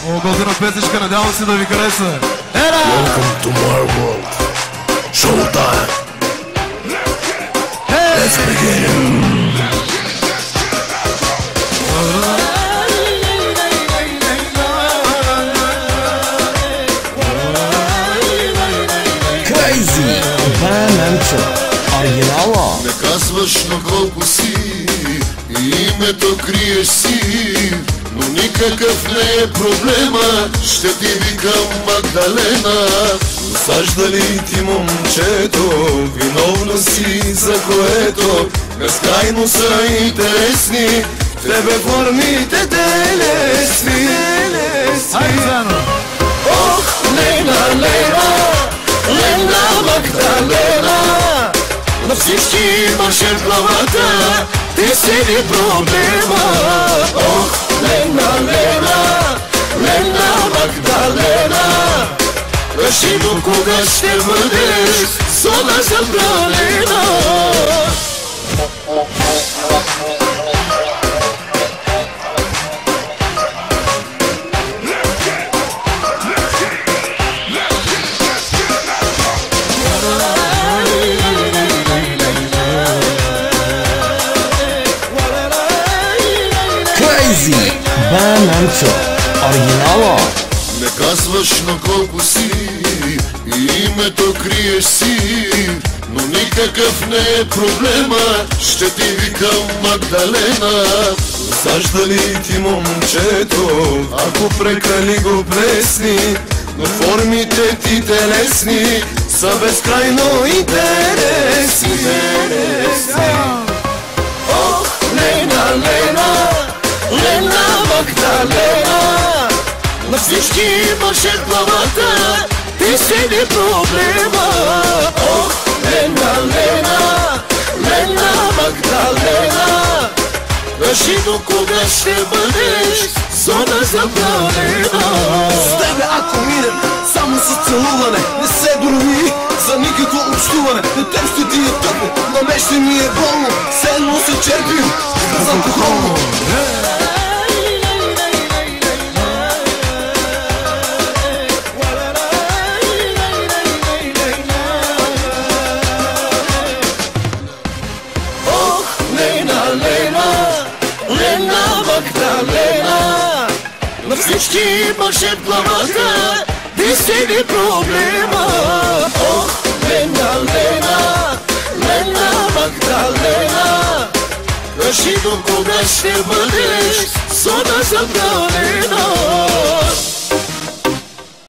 Много готина песечка, надявам се да ви хареса. Ера! Welcome to my world. Showtime. Let's begin. Crazy! Бананчо, оригинала. Не казваш на колко си и името криеш си, но никакъв не е проблема. Ще ти викам Магдалена. Усаждали ти момчето, виновна си за което безкрайно са интересни тебе формите телесни. Хайде заедно! Ох, Лена, Лена, Лена Магдалена, на всички имаше в главата, ти си ли проблема? Ох, Лена, Лена, Лена Магдалена, кажи до кога ще бъдеш зона забранена? Crazy! Бананчо, оригинала. Не казваш на колко си и името криеш си, но никакъв не е проблема. Ще ти викам Магдалена. Усаждали ти момчето, ако прекали го плесни, но формите ти телесни са безкрайно интересни. Ох, Лена, Лена, Лена Магдалена, на всички имаше в главата, ти си ли проблема? Ох, Лена, Лена, Лена Магдалена, кажи до кога ще бъдеш зона забранена? С тебе ако минем само с целуване, не се дорови за никакво общуване. На теб ще ти е тъпо, на мен ще ми е болно, все едно се черпим за алкохолно. Ох, Лена, Лена, Лена Магдалена, на всички имаше в главата, ти си ли проблема? Ох, Лена, Лена, Лена Магдалена, кажи до кога ще бъдеш зона забранена?